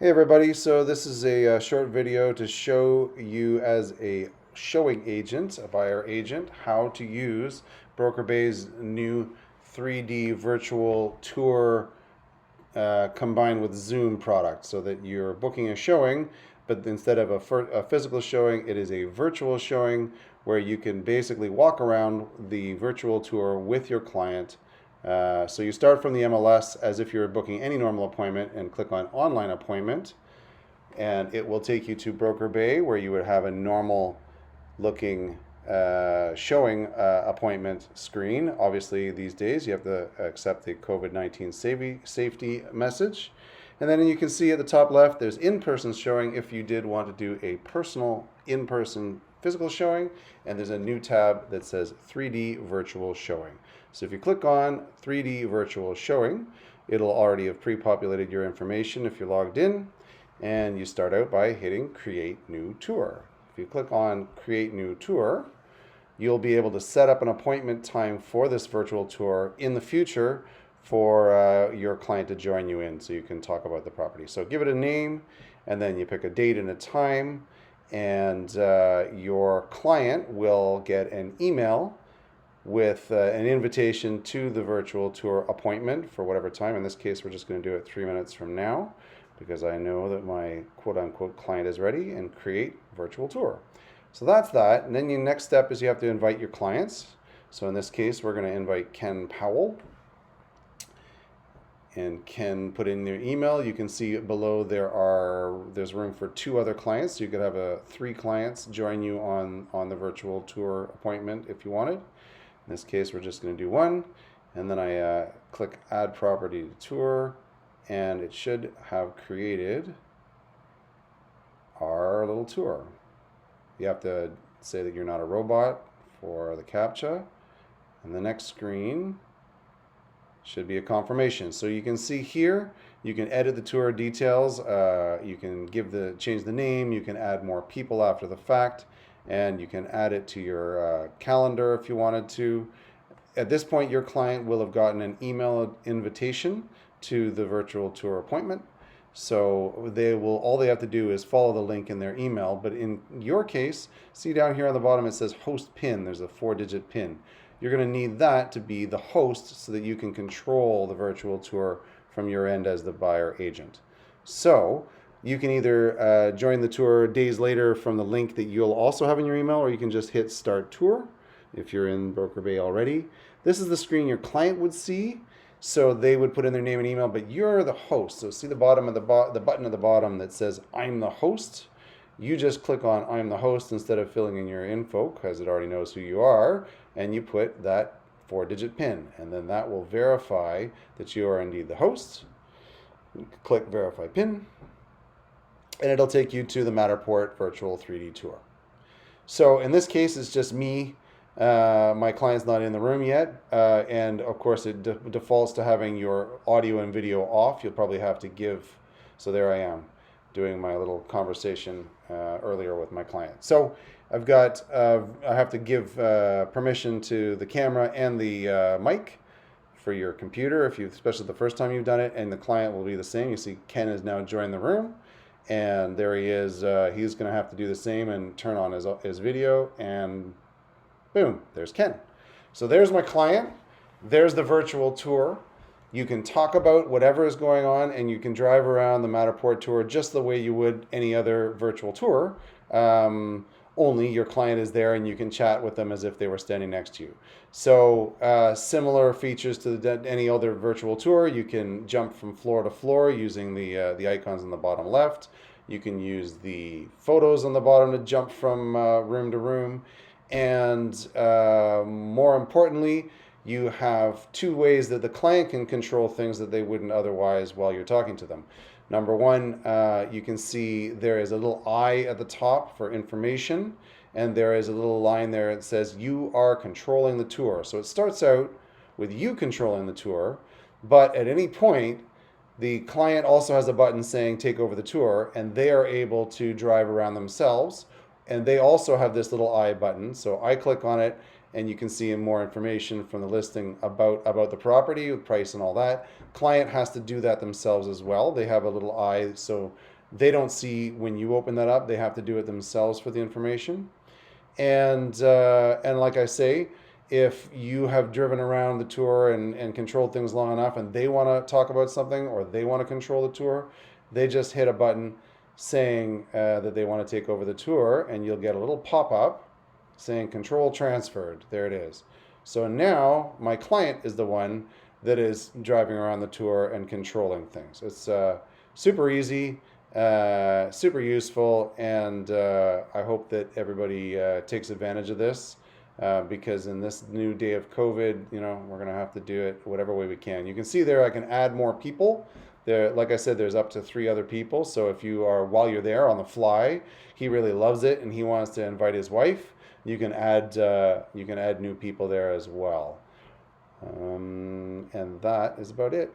Hey everybody, so this is a short video to show you as a showing agent, a buyer agent, how to use Broker Bay's new 3D virtual tour combined with Zoom product so that you're booking a showing, but instead of a physical showing, it is a virtual showing where you can basically walk around the virtual tour with your client. So you start from the MLS as if you're booking any normal appointment and click on online appointment, and it will take you to Broker Bay where you would have a normal looking showing appointment screen. Obviously, these days you have to accept the COVID-19 safety message. And then you can see at the top left, there's in-person showing if you did want to do a personal in-person physical showing. And there's a new tab that says 3D virtual showing. So if you click on 3D virtual showing, it'll already have pre-populated your information if you're logged in. And you start out by hitting create new tour. If you click on create new tour, you'll be able to set up an appointment time for this virtual tour in the future for your client to join you in so you can talk about the property. So give it a name, and then you pick a date and a time, and your client will get an email with an invitation to the virtual tour appointment for whatever time. In this case, we're just going to do it 3 minutes from now, because I know that my quote-unquote client is ready, and create virtual tour. So that's that. And then your next step is you have to invite your clients. So in this case, we're going to invite Ken Powell. And Ken put in their email. You can see below there's room for 2 other clients. So you could have 3 clients join you on the virtual tour appointment if you wanted. In this case, we're just going to do 1. And then I click add property to tour. And it should have created our little tour. You have to say that you're not a robot for the CAPTCHA. And the next screen should be a confirmation. So you can see here, you can edit the tour details. You can change the name. You can add more people after the fact. And you can add it to your calendar if you wanted to. At this point, your client will have gotten an email invitation to the virtual tour appointment. So all they have to do is follow the link in their email. But in your case, see down here on the bottom, it says host PIN. There's a 4-digit PIN. You're going to need that to be the host so that you can control the virtual tour from your end as the buyer agent. So you can either join the tour days later from the link that you'll also have in your email, or you can just hit start tour if you're in Broker Bay already. This is the screen your client would see. So they would put in their name and email, but you're the host. So see the bottom of the button at the bottom that says I'm the host. You just click on I'm the host instead of filling in your info, because it already knows who you are, and you put that 4-digit PIN, and then that will verify that you are indeed the host. Click verify PIN, and it'll take you to the Matterport virtual 3D tour. So in this case, it's just me. My client's not in the room yet, and of course it defaults to having your audio and video off. You'll probably have to give, so there I am doing my little conversation earlier with my client. So I've got, I have to give permission to the camera and the mic for your computer, especially the first time you've done it, and the client will be the same. You see Ken has now joined the room, and there he is. He's going to have to do the same and turn on his video, and boom, there's Ken. So there's my client. There's the virtual tour. You can talk about whatever is going on, and you can drive around the Matterport tour just the way you would any other virtual tour. Only your client is there, and you can chat with them as if they were standing next to you. So similar features to any other virtual tour. You can jump from floor to floor using the icons on the bottom left. You can use the photos on the bottom to jump from room to room. And more importantly, you have 2 ways that the client can control things that they wouldn't otherwise while you're talking to them. Number 1, you can see there is a little I at the top for information, and there is a little line there that says you are controlling the tour. So it starts out with you controlling the tour, but at any point, the client also has a button saying take over the tour, and they are able to drive around themselves. And they also have this little I button. So I click on it, and you can see more information from the listing about the property, with price and all that. Client has to do that themselves as well. They have a little eye, so they don't see when you open that up. They have to do it themselves for the information. And like I say, if you have driven around the tour and controlled things long enough, and they want to talk about something or they want to control the tour, they just hit a button saying that they want to take over the tour, and you'll get a little pop-up saying control transferred. There it is. So now my client is the one that is driving around the tour and controlling things. It's super easy, super useful, and I hope that everybody takes advantage of this, because in this new day of COVID, we're going to have to do it whatever way we can. You can see there I can add more people. There, like I said, there's up to 3 other people. So if you are, while you're there on the fly, he really loves it and he wants to invite his wife, you can add new people there as well. And that is about it.